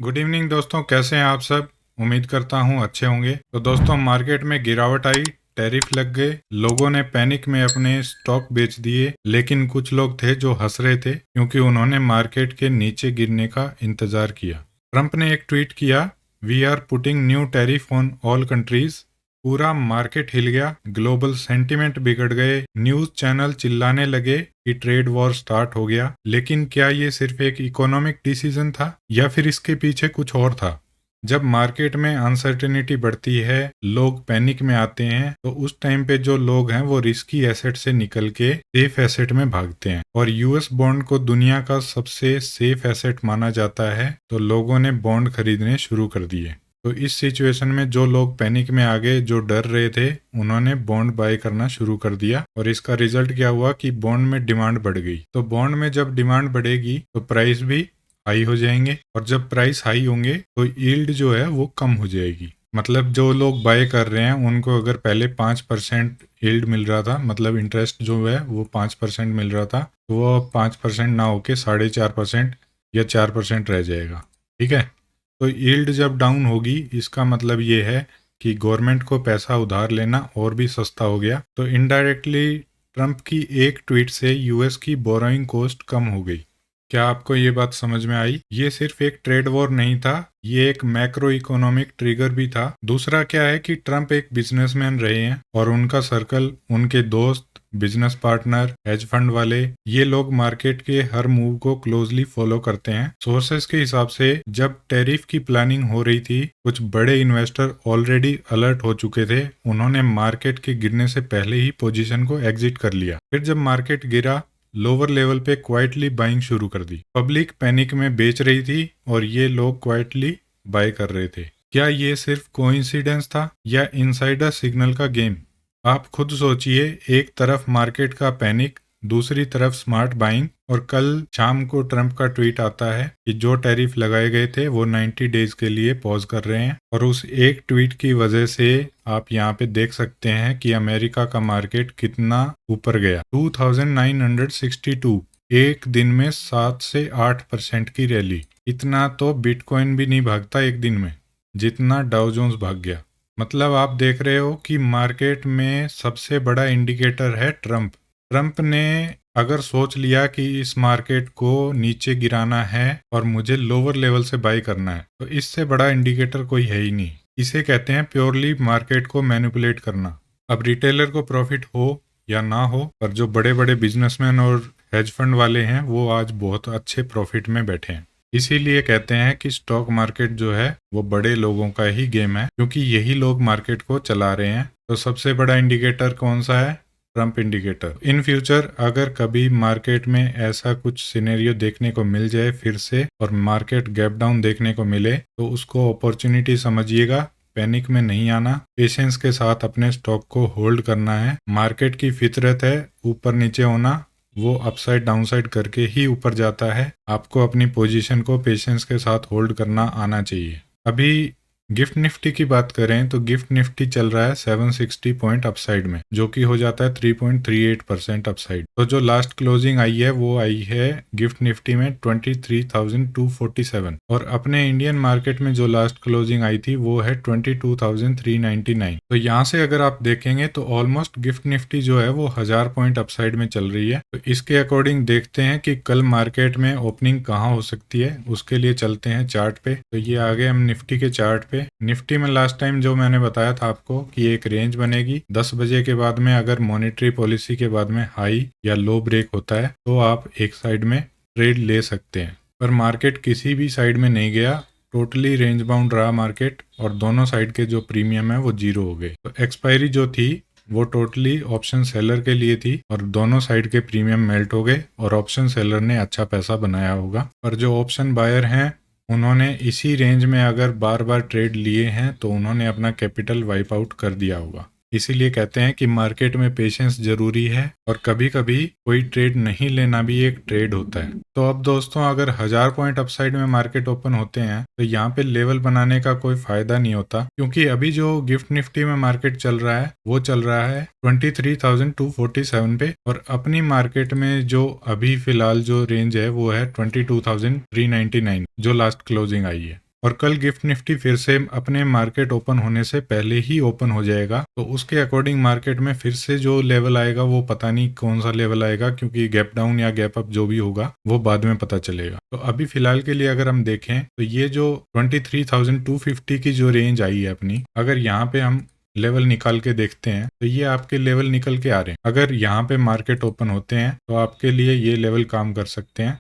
Good evening दोस्तों, कैसे हैं आप सब। उम्मीद करता हूं अच्छे होंगे। तो दोस्तों, मार्केट में गिरावट आई, टैरिफ लग गए, लोगों ने पैनिक में अपने स्टॉक बेच दिए। लेकिन कुछ लोग थे जो हंस रहे थे क्योंकि उन्होंने मार्केट के नीचे गिरने का इंतजार किया। ट्रंप ने एक ट्वीट किया, we are putting new tariff on all countries. पूरा मार्केट हिल गया, ग्लोबल सेंटिमेंट बिगड़ गए, न्यूज चैनल चिल्लाने लगे कि ट्रेड वॉर स्टार्ट हो गया। लेकिन क्या ये सिर्फ एक इकोनॉमिक डिसीजन था या फिर इसके पीछे कुछ और था? जब मार्केट में अनसर्टेनिटी बढ़ती है, लोग पैनिक में आते हैं, तो उस टाइम पे जो लोग हैं वो रिस्की एसेट से निकल के सेफ एसेट में भागते हैं। और यूएस बॉन्ड को दुनिया का सबसे सेफ एसेट माना जाता है, तो लोगों ने बॉन्ड खरीदने शुरू कर दिए। तो इस सिचुएशन में जो लोग पैनिक में आ गए, जो डर रहे थे, उन्होंने बॉन्ड बाय करना शुरू कर दिया। और इसका रिजल्ट क्या हुआ कि बॉन्ड में डिमांड बढ़ गई। तो बॉन्ड में जब डिमांड बढ़ेगी तो प्राइस भी हाई हो जाएंगे, और जब प्राइस हाई होंगे तो यील्ड जो है वो कम हो जाएगी। मतलब जो लोग बाय कर रहे हैं उनको अगर पहले 5% यील्ड मिल रहा था, मतलब इंटरेस्ट जो है वो 5% मिल रहा था, तो वो 5% ना होके 4.5% या 4% रह जाएगा। ठीक है। तो यील्ड जब डाउन होगी, इसका मतलब ये है कि गवर्नमेंट को पैसा उधार लेना और भी सस्ता हो गया। तो इनडायरेक्टली ट्रंप की एक ट्वीट से यूएस की बोरोइंग कॉस्ट कम हो गई। क्या आपको ये बात समझ में आई? ये सिर्फ एक ट्रेड वॉर नहीं था, ये एक मैक्रो इकोनॉमिक ट्रिगर भी था। दूसरा क्या है कि ट्रंप एक बिजनेसमैन रहे हैं और उनका सर्कल, उनके दोस्त, बिजनेस पार्टनर, हेज फंड वाले, ये लोग मार्केट के हर मूव को क्लोजली फॉलो करते हैं। सोर्सेस के हिसाब से जब टैरिफ की प्लानिंग हो रही थी, कुछ बड़े इन्वेस्टर ऑलरेडी अलर्ट हो चुके थे। उन्होंने मार्केट के गिरने से पहले ही पोजीशन को एग्जिट कर लिया। फिर जब मार्केट गिरा, लोअर लेवल पे क्वाइटली बाइंग शुरू कर दी। पब्लिक पैनिक में बेच रही थी और ये लोग क्वाइटली बाय कर रहे थे। क्या ये सिर्फ कोइंसिडेंस था या इनसाइडर सिग्नल का गेम? आप खुद सोचिए, एक तरफ मार्केट का पैनिक, दूसरी तरफ स्मार्ट बाइंग, और कल शाम को ट्रंप का ट्वीट आता है कि जो टैरिफ लगाए गए थे वो 90 डेज के लिए पॉज कर रहे हैं। और उस एक ट्वीट की वजह से आप यहाँ पे देख सकते हैं कि अमेरिका का मार्केट कितना ऊपर गया। 2962, एक दिन में 7 से 8% की रैली। इतना तो बिटकॉइन भी नहीं भागता एक दिन में, जितना डाउ जोन्स भाग गया। मतलब आप देख रहे हो कि मार्केट में सबसे बड़ा इंडिकेटर है ट्रंप। ट्रंप ने अगर सोच लिया कि इस मार्केट को नीचे गिराना है और मुझे लोअर लेवल से बाय करना है, तो इससे बड़ा इंडिकेटर कोई है ही नहीं। इसे कहते हैं प्योरली मार्केट को मैनिपुलेट करना। अब रिटेलर को प्रॉफिट हो या ना हो, पर जो बड़े बड़े बिजनेसमैन और हेज फंड वाले हैं वो आज बहुत अच्छे प्रॉफिट में बैठे हैं। इसीलिए कहते हैं कि स्टॉक मार्केट जो है वो बड़े लोगों का ही गेम है, क्योंकि यही लोग मार्केट को चला रहे हैं। तो सबसे बड़ा इंडिकेटर कौन सा है? Trump indicator. इन फ्यूचर अगर कभी मार्केट में ऐसा कुछ सिनेरियो देखने को मिल जाए फिर से, और मार्केट गैप डाउन देखने को मिले, तो उसको अपॉर्चुनिटी समझिएगा। पैनिक में नहीं आना, पेशेंस के साथ अपने स्टॉक को होल्ड करना है। मार्केट की फितरत है ऊपर नीचे होना, वो अपसाइड डाउनसाइड करके ही ऊपर जाता है। आपको अपनी पोजीशन को पेशेंस के साथ होल्ड करना आना चाहिए। अभी गिफ्ट निफ्टी की बात करें तो गिफ्ट निफ्टी चल रहा है 760 पॉइंट अपसाइड में, जो कि हो जाता है 3.38% अपसाइड। तो जो लास्ट क्लोजिंग आई है वो आई है गिफ्ट निफ्टी में 23,247, और अपने इंडियन मार्केट में जो लास्ट क्लोजिंग आई थी वो है 22,399। तो यहाँ से अगर आप देखेंगे तो ऑलमोस्ट गिफ्ट निफ्टी जो है वो 1000 पॉइंट अपसाइड में चल रही है। तो इसके अकॉर्डिंग देखते हैं कि कल मार्केट में ओपनिंग कहाँ हो सकती है। उसके लिए चलते हैं चार्ट पे। तो ये आ गए हम निफ्टी के चार्ट पे। निफ्टी में लास्ट टाइम जो मैंने बताया था आपको कि एक रेंज बनेगी 10 बजे के बाद में, अगर मॉनेटरी पॉलिसी के बाद में हाई या लो ब्रेक होता है तो आप एक साइड में ट्रेड ले सकते हैं। पर मार्केट किसी भी साइड में नहीं गया, टोटली रेंज बाउंड रहा मार्केट, और दोनों साइड के जो प्रीमियम है वो जीरो हो गए। तो एक्सपायरी जो थी वो टोटली ऑप्शन सेलर के लिए थी, और दोनों साइड के प्रीमियम मेल्ट हो गए, और ऑप्शन सेलर ने अच्छा पैसा बनाया होगा। पर जो ऑप्शन बायर हैं उन्होंने इसी रेंज में अगर बार बार ट्रेड लिए हैं तो उन्होंने अपना कैपिटल वाइप आउट कर दिया होगा। इसीलिए कहते हैं कि मार्केट में पेशेंस जरूरी है, और कभी कभी कोई ट्रेड नहीं लेना भी एक ट्रेड होता है। तो अब दोस्तों, अगर 1000 पॉइंट अपसाइड में मार्केट ओपन होते हैं तो यहाँ पे लेवल बनाने का कोई फायदा नहीं होता, क्योंकि अभी जो गिफ्ट निफ्टी में मार्केट चल रहा है वो चल रहा है 23,247 पे, और अपनी मार्केट में जो अभी फिलहाल जो रेंज है वो है 22,399, जो लास्ट क्लोजिंग आई है। और कल गिफ्ट निफ्टी फिर से अपने मार्केट ओपन होने से पहले ही ओपन हो जाएगा, तो उसके अकॉर्डिंग मार्केट में फिर से जो लेवल आएगा वो पता नहीं कौन सा लेवल आएगा, क्योंकि गैप डाउन या गैप अप जो भी होगा वो बाद में पता चलेगा। तो अभी फिलहाल के लिए अगर हम देखें तो ये जो 23,250 की जो रेंज आई है अपनी, अगर यहाँ पे हम लेवल निकाल के देखते हैं तो ये आपके लेवल निकल के आ रहे हैं। अगर यहाँ पे मार्केट ओपन होते हैं तो आपके लिए ये लेवल काम कर सकते हैं।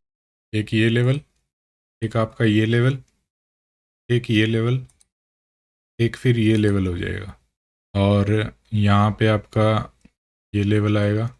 एक ये लेवल, एक आपका ये लेवल, एक ये लेवल, एक फिर ये लेवल हो जाएगा, और यहाँ पे आपका ये लेवल आएगा,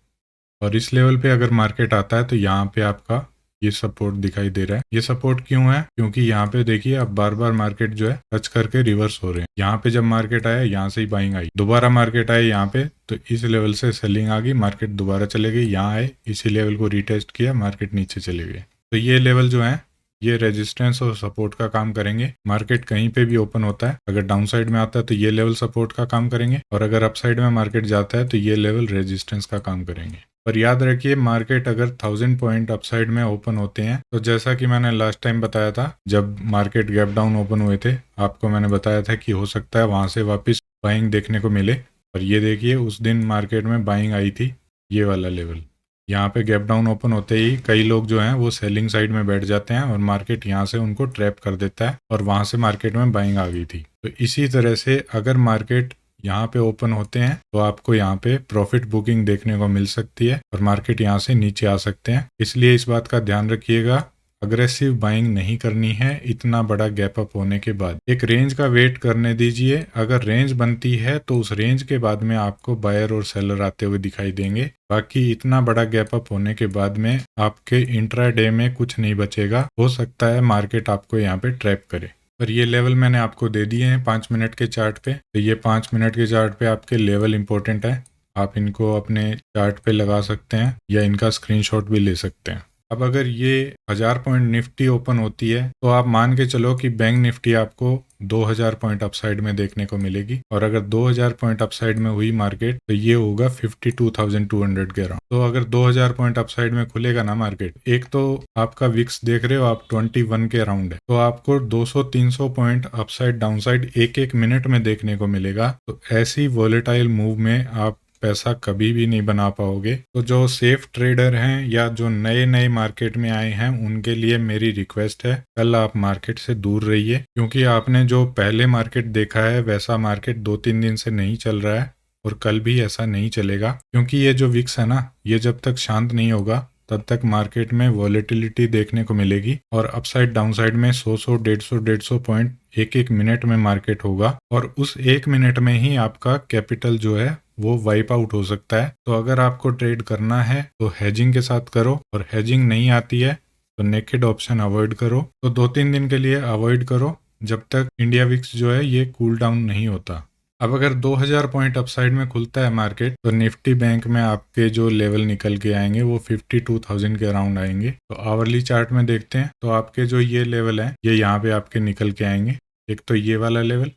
और इस लेवल पे अगर मार्केट आता है तो यहाँ पे आपका ये सपोर्ट दिखाई दे रहा है। ये सपोर्ट क्यों है? क्योंकि यहाँ पे देखिए अब बार बार मार्केट जो है टच करके रिवर्स हो रहे हैं। यहाँ पे जब मार्केट आया यहाँ से ही बाइंग आई, दोबारा मार्केट आया यहाँ पे तो इस लेवल से सेलिंग आ गई, मार्केट दोबारा चले गई, यहाँ आए इसी लेवल को रिटेस्ट किया, मार्केट नीचे चले गए। तो ये लेवल जो है ये रेजिस्टेंस और सपोर्ट का काम करेंगे। मार्केट कहीं पे भी ओपन होता है, अगर डाउन साइड में आता है तो ये लेवल सपोर्ट का काम करेंगे, और अगर अप साइड में मार्केट जाता है तो ये लेवल रेजिस्टेंस का काम करेंगे। पर याद रखिए मार्केट अगर 1000 पॉइंट अपसाइड में ओपन होते हैं तो जैसा कि मैंने लास्ट टाइम बताया था जब मार्केट गैप डाउन ओपन हुए थे, आपको मैंने बताया था कि हो सकता है वहां से वापस बाइंग देखने को मिले। और ये देखिए उस दिन मार्केट में बाइंग आई थी, ये वाला लेवल। यहाँ पे गैप डाउन ओपन होते ही कई लोग जो हैं वो सेलिंग साइड में बैठ जाते हैं और मार्केट यहाँ से उनको ट्रैप कर देता है, और वहां से मार्केट में बाइंग आ गई थी। तो इसी तरह से अगर मार्केट यहाँ पे ओपन होते हैं तो आपको यहाँ पे प्रॉफिट बुकिंग देखने को मिल सकती है, और मार्केट यहाँ से नीचे आ सकते हैं। इसलिए इस बात का ध्यान रखिएगा, अग्रेसिव बाइंग नहीं करनी है इतना बड़ा गैप अप होने के बाद। एक रेंज का वेट करने दीजिए, अगर रेंज बनती है तो उस रेंज के बाद में आपको बायर और सेलर आते हुए दिखाई देंगे। बाकी इतना बड़ा गैप अप होने के बाद में आपके इंट्राडे में कुछ नहीं बचेगा, हो सकता है मार्केट आपको यहाँ पे ट्रैप करे। पर ये लेवल मैंने आपको दे दिए हैं 5 मिनट के चार्ट पे, तो ये 5 मिनट के चार्ट पे आपके लेवल इंपॉर्टेंट है, आप इनको अपने चार्ट पे लगा सकते हैं या इनका स्क्रीनशॉट भी ले सकते हैं। अब अगर ये 1000 पॉइंट निफ्टी ओपन होती है तो आप मान के चलो कि बैंक निफ्टी आपको 2000 पॉइंट अपसाइड में देखने को मिलेगी, और अगर 2000 पॉइंट अपसाइड में हुई मार्केट तो ये होगा 52,200 के अराउंड। तो अगर 2000 पॉइंट अपसाइड में खुलेगा ना मार्केट, एक तो आपका विक्स देख रहे हो आप 21 के अराउंड है, तो आपको 200-300 पॉइंट अपसाइड डाउनसाइड एक एक मिनट में देखने को मिलेगा। तो ऐसी वॉलेटाइल मूव में आप पैसा कभी भी नहीं बना पाओगे। तो जो सेफ ट्रेडर हैं या जो नए नए मार्केट में आए हैं उनके लिए मेरी रिक्वेस्ट है, कल आप मार्केट से दूर रहिए, क्योंकि आपने जो पहले मार्केट देखा है वैसा मार्केट 2-3 दिन से नहीं चल रहा है, और कल भी ऐसा नहीं चलेगा। क्योंकि ये जो विक्स है ना, ये जब तक शांत नहीं होगा तब तक मार्केट में वॉलेटिलिटी देखने को मिलेगी, और अपसाइड डाउनसाइड में 100-100, 150-150 पॉइंट एक एक मिनट में मार्केट होगा, और उस एक मिनट में ही आपका कैपिटल जो है वो वाइप आउट हो सकता है। तो अगर आपको ट्रेड करना है तो हेजिंग के साथ करो, और हेजिंग नहीं आती है तो नेकेड ऑप्शन अवॉइड करो। तो 2-3 दिन के लिए अवॉइड करो जब तक इंडिया विक्स जो है ये कूल डाउन नहीं होता। अब अगर 2000 पॉइंट अपसाइड में खुलता है मार्केट तो निफ्टी बैंक में आपके जो लेवल निकल के आएंगे वो 52,000 के अराउंड आएंगे। तो आवरली चार्ट में देखते हैं तो आपके जो ये लेवल है ये यहाँ पे आपके निकल के आएंगे। एक तो ये वाला लेवल,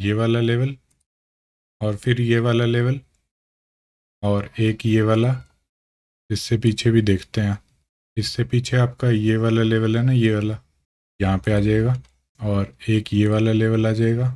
ये वाला लेवल, और फिर ये वाला लेवल, और एक ये वाला। इससे पीछे भी देखते हैं, इससे पीछे आपका ये वाला लेवल है ना, ये वाला यहाँ पे आ जाएगा, और एक ये वाला लेवल आ जाएगा,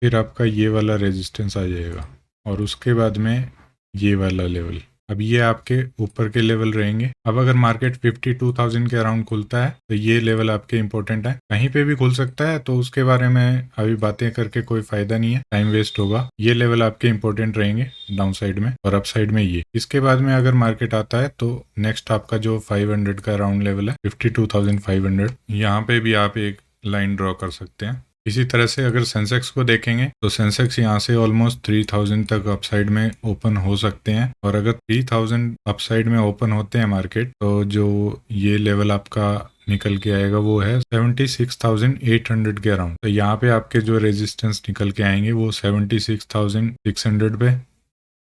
फिर आपका ये वाला रेजिस्टेंस आ जाएगा, और उसके बाद में ये वाला लेवल। अब ये आपके ऊपर के लेवल रहेंगे। अब अगर मार्केट 52,000 के अराउंड खुलता है तो ये लेवल आपके इंपॉर्टेंट है। कहीं पे भी खुल सकता है तो उसके बारे में अभी बातें करके कोई फायदा नहीं है, टाइम वेस्ट होगा। ये लेवल आपके इंपॉर्टेंट रहेंगे डाउन साइड में, और अप साइड में ये। इसके बाद में अगर मार्केट आता है तो नेक्स्ट आपका जो 500 का अराउंड लेवल है 52,500, यहाँ पे भी आप एक लाइन ड्रॉ कर सकते हैं। इसी तरह से अगर सेंसेक्स को देखेंगे तो सेंसेक्स यहाँ से ऑलमोस्ट 3000 तक अपसाइड में ओपन हो सकते हैं, और अगर 3000 अपसाइड में ओपन होते हैं मार्केट तो जो ये लेवल आपका निकल के आएगा वो है 76,800 के अराउंड। तो यहाँ पे आपके जो रेजिस्टेंस निकल के आएंगे वो 76,600 पे,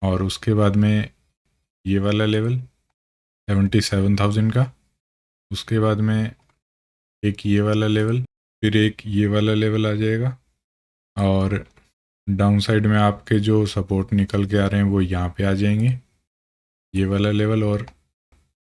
और उसके बाद में ये वाला लेवल 77,000 का, उसके बाद में एक ये वाला लेवल, फिर एक ये वाला लेवल आ जाएगा, और डाउन साइड में आपके जो सपोर्ट निकल के आ रहे हैं वो यहाँ पे आ जाएंगे, ये वाला लेवल और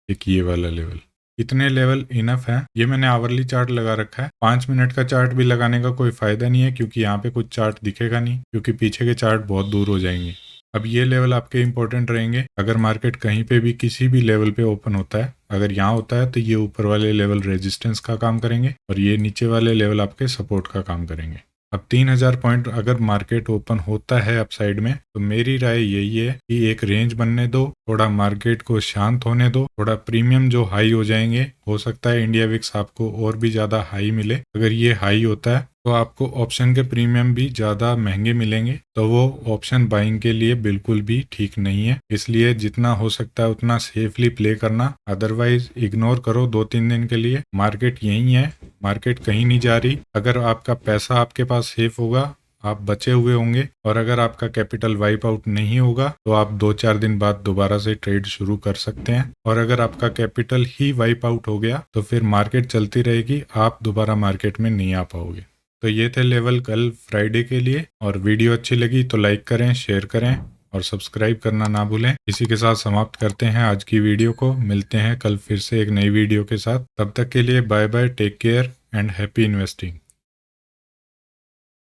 एक ये वाला लेवल। इतने लेवल इनफ है। ये मैंने आवरली चार्ट लगा रखा है। 5 मिनट का चार्ट भी लगाने का कोई फायदा नहीं है, क्योंकि यहाँ पे कुछ चार्ट दिखेगा नहीं, क्योंकि पीछे के चार्ट बहुत दूर हो जाएंगे। अब ये लेवल आपके इंपॉर्टेंट रहेंगे। अगर मार्केट कहीं पे भी किसी भी लेवल पे ओपन होता है, अगर यहाँ होता है तो ये ऊपर वाले लेवल रेजिस्टेंस का काम करेंगे और ये नीचे वाले लेवल आपके सपोर्ट का काम करेंगे। अब 3000 पॉइंट अगर मार्केट ओपन होता है अपसाइड में, तो मेरी राय यही है कि एक रेंज बनने दो, थोड़ा मार्केट को शांत होने दो, थोड़ा प्रीमियम जो हाई हो जाएंगे, हो सकता है इंडिया विक्स आपको और भी ज्यादा हाई मिले। अगर ये हाई होता है तो आपको ऑप्शन के प्रीमियम भी ज़्यादा महंगे मिलेंगे, तो वो ऑप्शन बाइंग के लिए बिल्कुल भी ठीक नहीं है। इसलिए जितना हो सकता है उतना सेफली प्ले करना, अदरवाइज इग्नोर करो 2-3 दिन के लिए। मार्केट यही है, मार्केट कहीं नहीं जा रही। अगर आपका पैसा आपके पास सेफ होगा, आप बचे हुए होंगे, और अगर आपका कैपिटल वाइप आउट नहीं होगा तो आप 2-4 दिन बाद दोबारा से ट्रेड शुरू कर सकते हैं। और अगर आपका कैपिटल ही वाइप आउट हो गया तो फिर मार्केट चलती रहेगी, आप दोबारा मार्केट में नहीं आ पाओगे। तो ये थे लेवल कल फ्राइडे के लिए। और वीडियो अच्छी लगी तो लाइक करें, शेयर करें और सब्सक्राइब करना ना भूलें। इसी के साथ समाप्त करते हैं आज की वीडियो को। मिलते हैं कल फिर से एक नई वीडियो के साथ। तब तक के लिए bye bye, take care and happy investing.